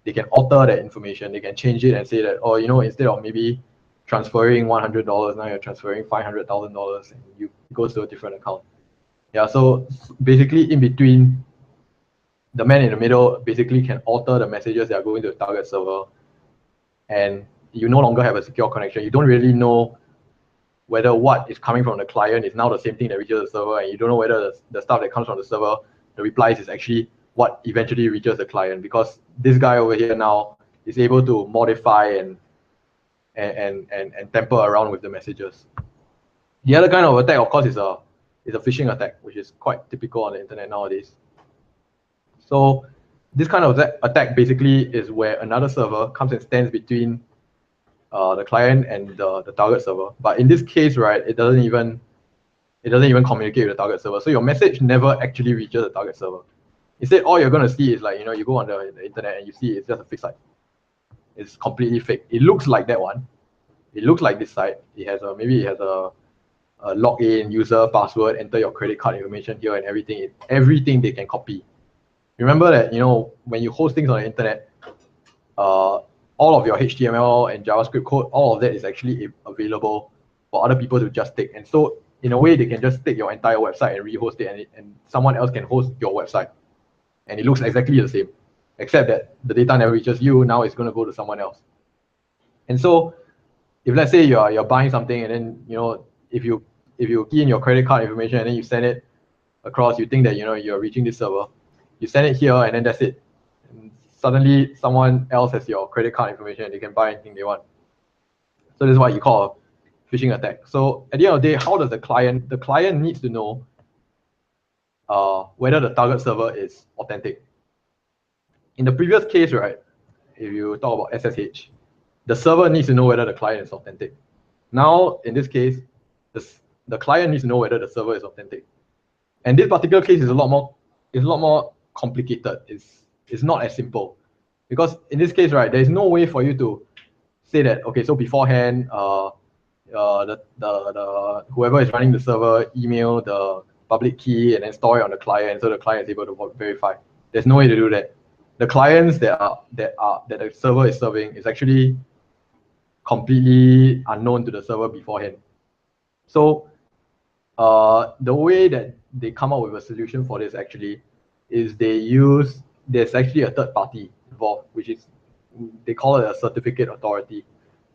they can alter that information, they can change it and say that, oh, you know, instead of maybe transferring $100, now you're transferring $500,000, and it goes to a different account. Yeah, so basically in between, the man in the middle basically can alter the messages that are going to the target server, and you no longer have a secure connection. You don't really know whether what is coming from the client is now the same thing that reaches the server, and you don't know whether the stuff that comes from the server, the replies, is actually what eventually reaches the client, because this guy over here now is able to modify and tamper around with the messages. The other kind of attack, of course, is a phishing attack, which is quite typical on the internet nowadays. So this kind of attack basically is where another server comes and stands between the client and the target server. But in this case, right, it doesn't even communicate with the target server. So your message never actually reaches the target server. Instead, all you're going to see is, like, you know, you go on the internet and you see it's just a fake site. It's completely fake. It looks like that one. It looks like this site. It has maybe it has a login, user, password, enter your credit card information here, and everything they can copy. Remember that, you know, when you host things on the internet, all of your HTML and JavaScript code, all of that is actually available for other people to just take. And so in a way, they can just take your entire website and rehost it, and someone else can host your website. And it looks exactly the same, except that the data never reaches you. Now it's going to go to someone else. And so if, let's say, you're buying something, and then, you know, if you key in your credit card information and then you send it across, you think that, you know, you're reaching this server, you send it here, and then that's it. And suddenly someone else has your credit card information and they can buy anything they want. So this is what you call a phishing attack. So at the end of the day, how does the client needs to know whether the target server is authentic. In the previous case, right, if you talk about SSH, the server needs to know whether the client is authentic. Now, in this case, the client needs to know whether the server is authentic. And this particular case is a lot more complicated. It's not as simple, because in this case, right, there's no way for you to say that, okay, so beforehand, whoever is running the server email the public key and then store it on the client, so the client is able to verify. There's no way to do that. The clients that the server is serving is actually completely unknown to the server beforehand. So the way that they come up with a solution for this actually is there's actually a third party involved, which is, they call it a certificate authority.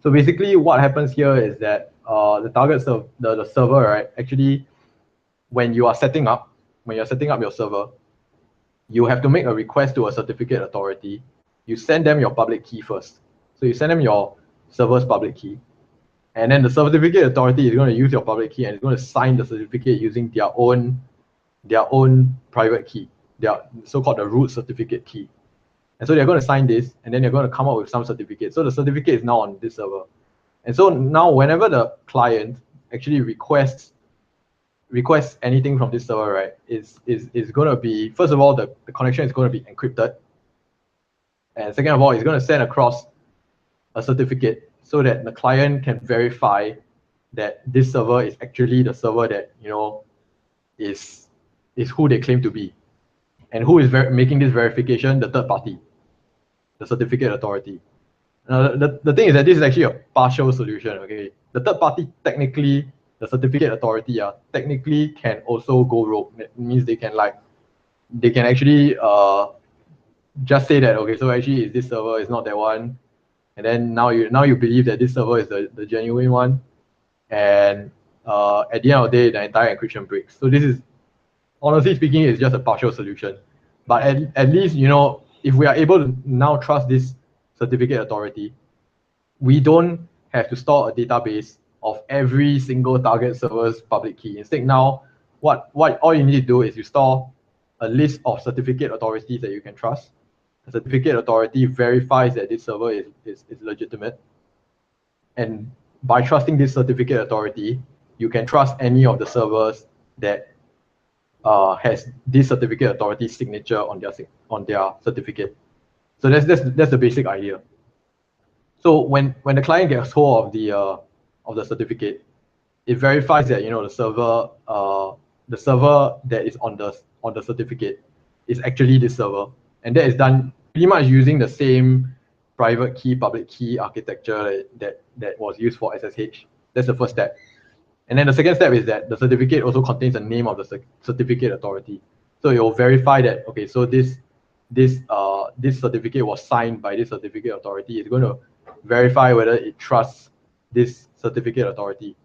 So basically what happens here is that the server, right, actually, when you're setting up your server, you have to make a request to a certificate authority, you send them your public key first. So you send them your server's public key, and then the certificate authority is going to use your public key and it's going to sign the certificate using their own private key, their so-called the root certificate key. And so they're going to sign this, and then they're going to come up with some certificate. So the certificate is now on this server. And so now whenever the client actually requests anything from this server, right, is going to be, first of all, the connection is going to be encrypted. And second of all, it's going to send across a certificate so that the client can verify that this server is actually the server that, you know, is who they claim to be. And who is making this verification? The third party, the certificate authority. The thing is that this is actually a partial solution, okay? The third party, technically, the certificate authority, technically can also go rogue. That means they can actually just say that, okay, so actually is this server, is not that one. And then now you believe that this server is the genuine one. And at the end of the day, the entire encryption breaks. So this is, honestly speaking, is just a partial solution. But at least, you know, if we are able to now trust this certificate authority, we don't have to store a database of every single target server's public key. Instead, now what all you need to do is you store a list of certificate authorities that you can trust. The certificate authority verifies that this server is legitimate. And by trusting this certificate authority, you can trust any of the servers that has this certificate authority signature on their certificate. So that's the basic idea. So when the client gets hold of the certificate, it verifies that, you know, the server that is on the certificate is actually this server, and that is done pretty much using the same private key public key architecture that was used for SSH. That's the first step. And then the second step is that the certificate also contains the name of the certificate authority. So it will verify that, okay, so this certificate was signed by this certificate authority. It's going to verify whether it trusts this certificate authority.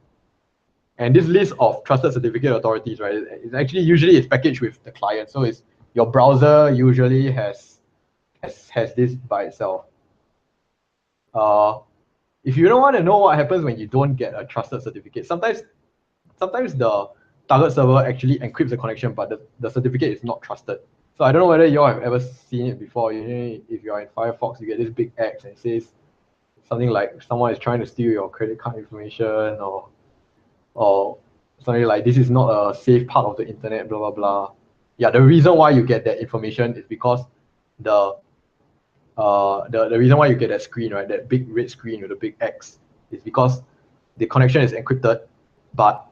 And this list of trusted certificate authorities, right, is actually usually is packaged with the client. So it's your browser usually has this by itself. If you don't want to know what happens when you don't get a trusted certificate, sometimes the target server actually encrypts the connection, but the certificate is not trusted. So I don't know whether you all have ever seen it before. You know, if you're in Firefox, you get this big X and it says something like someone is trying to steal your credit card information, or something like this is not a safe part of the internet, blah blah blah. Yeah, the reason why you get that information is because the reason why you get that screen, right, that big red screen with a big X, is because the connection is encrypted, but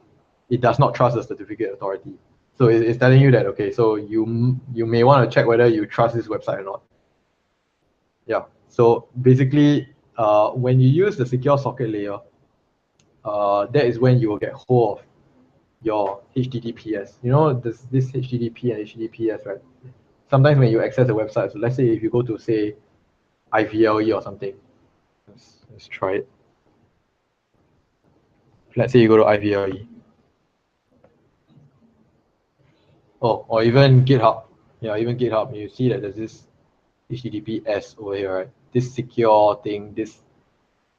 it does not trust the certificate authority. So it's telling you that, okay, so you may want to check whether you trust this website or not. Yeah. So basically, when you use the secure socket layer, that is when you will get hold of your HTTPS. You know, this HTTP and HTTPS, right? Sometimes when you access a website, so let's say if you go to, say, IVLE or something, let's try it. Let's say you go to IVLE. Oh, or even GitHub. Yeah, even GitHub, you see that there's this HTTPS over here, right? This secure thing,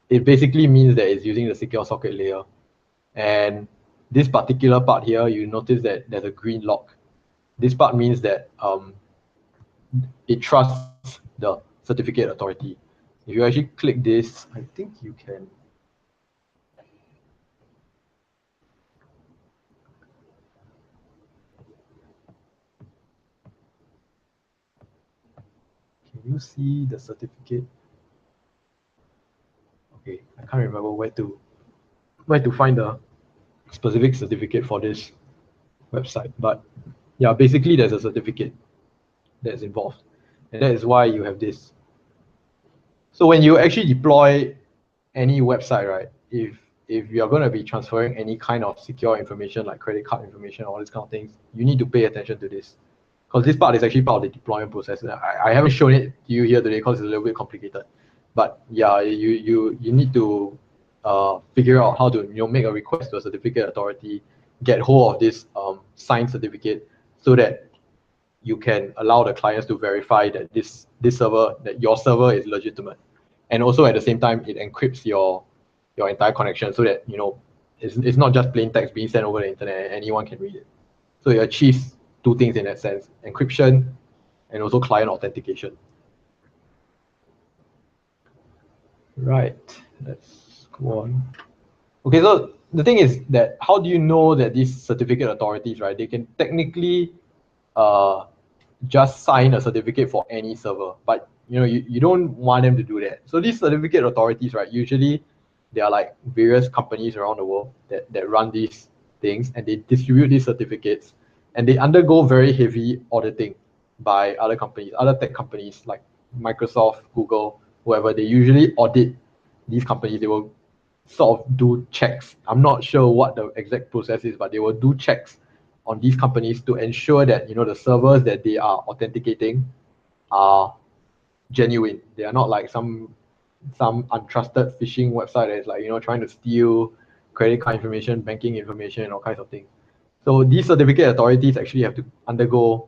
it basically means that it's using the secure socket layer. And this particular part here, you notice that there's a green lock. This part means that it trusts the certificate authority. If you actually click this, I think you can. Can you see the certificate? Okay, I can't remember where to find the specific certificate for this website, but yeah, basically there's a certificate that's involved, and that is why you have this. So when you actually deploy any website, right, if you're going to be transferring any kind of secure information like credit card information, all these kind of things, you need to pay attention to this, because this part is actually part of the deployment process. I haven't shown it to you here today because it's a little bit complicated, but yeah, you need to figure out how to, you know, make a request to a certificate authority, get hold of this signed certificate, so that you can allow the clients to verify that your server is legitimate. And also at the same time, it encrypts your entire connection so that it's not just plain text being sent over the internet and anyone can read it. So it achieves two things in that sense: encryption and also client authentication. Right, let's go on. Okay, so the thing is that how do you know that these certificate authorities, right, they can technically just sign a certificate for any server, but you don't want them to do that. So these certificate authorities, right, usually they are like various companies around the world that run these things, and they distribute these certificates, and they undergo very heavy auditing by other companies, other tech companies like Microsoft, Google, whoever. They usually audit these companies. They will sort of do checks. I'm not sure what the exact process is, but they will do checks on these companies to ensure that the servers that they are authenticating are genuine. They are not like some untrusted phishing website that's like trying to steal credit card information, banking information, and all kinds of things. So these certificate authorities actually have to undergo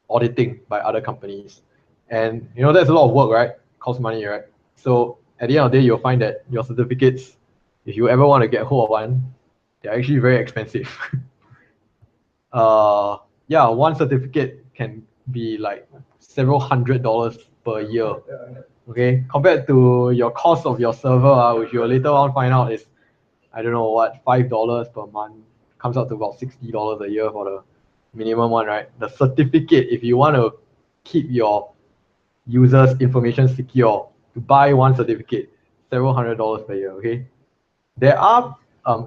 auditing by other companies, and that's a lot of work, right? Costs money, right? So at the end of the day, you'll find that your certificates, if you ever want to get hold of one, they're actually very expensive. Yeah, one certificate can be like several $100s per year. Okay, compared to your cost of your server, which you'll later on find out is, I don't know what, $5 per month, comes out to about $60 a year for the minimum one, right? The certificate, if you want to keep your users' information secure, to buy one certificate, several $100s per year. Okay, there are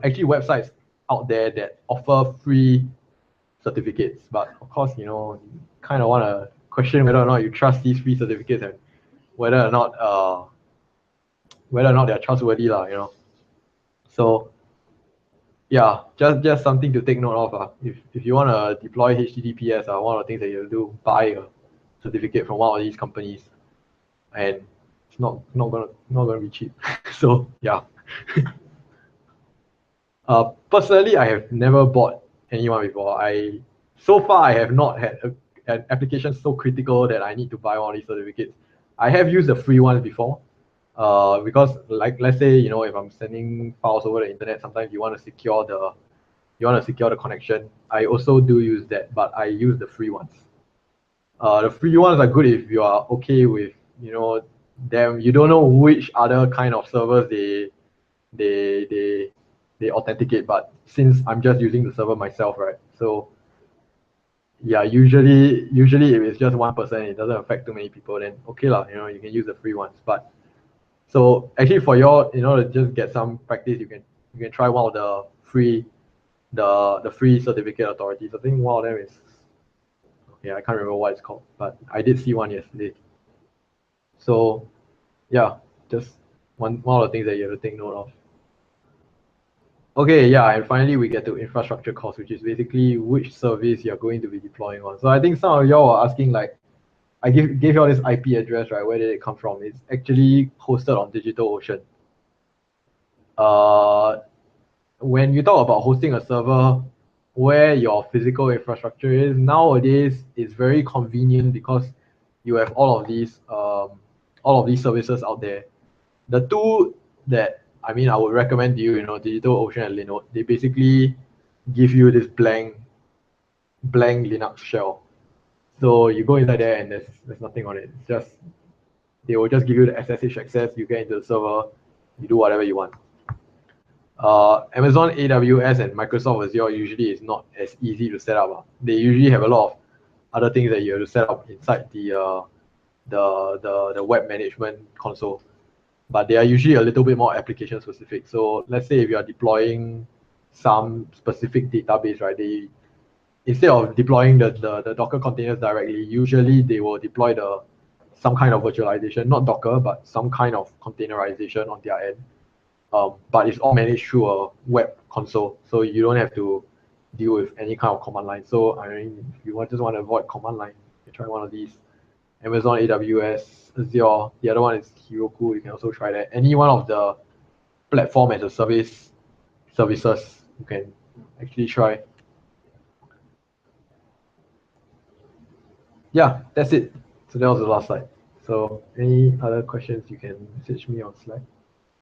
actually websites out there that offer free certificates, but of course, you kind of want to question whether or not you trust these free certificates and whether or not they're trustworthy, So yeah, just something to take note of. If you want to deploy HTTPS, one of the things that you'll do, buy a certificate from one of these companies, and it's not gonna be cheap. So yeah. Personally, I have never bought anyone before. So far I have not had an application so critical that I need to buy one of these certificates. I have used the free ones before, because like let's say if I'm sending files over the internet, sometimes you want to secure the connection. I also do use that, but I use the free ones. The free ones are good if you are okay with them. You don't know which other kind of servers they authenticate, but since I'm just using the server myself, right? So yeah, usually if it's just one person, it doesn't affect too many people, then okay lah, you can use the free ones. But so actually for to just get some practice, you can try one of the free certificate authorities. I think one of them is, okay, I can't remember what it's called, but I did see one yesterday. So yeah, just one of the things that you have to take note of. Okay, yeah, and finally we get to infrastructure cost, which is basically which service you're going to be deploying on. So I think some of y'all are asking, like, I gave y'all this IP address, right? Where did it come from? It's actually hosted on DigitalOcean. When you talk about hosting a server where your physical infrastructure is, nowadays it's very convenient because you have all of these services out there. The two that I would recommend to you, DigitalOcean and Linode, they basically give you this blank Linux shell. So you go inside there and there's nothing on it. It's just, they will just give you the SSH access. You get into the server, you do whatever you want. Amazon AWS and Microsoft Azure usually is not as easy to set up. They usually have a lot of other things that you have to set up inside the web management console, but they are usually a little bit more application specific. So let's say if you are deploying some specific database, right? Instead of deploying the Docker containers directly, usually they will deploy some kind of virtualization, not Docker, but some kind of containerization on their end. But it's all managed through a web console, so you don't have to deal with any kind of command line. So if you just want to avoid command line, you try one of these. Amazon AWS, Azure. The other one is Heroku. You can also try that. Any one of the platform as a services you can actually try. Yeah, that's it. So that was the last slide. So any other questions, you can message me on Slack.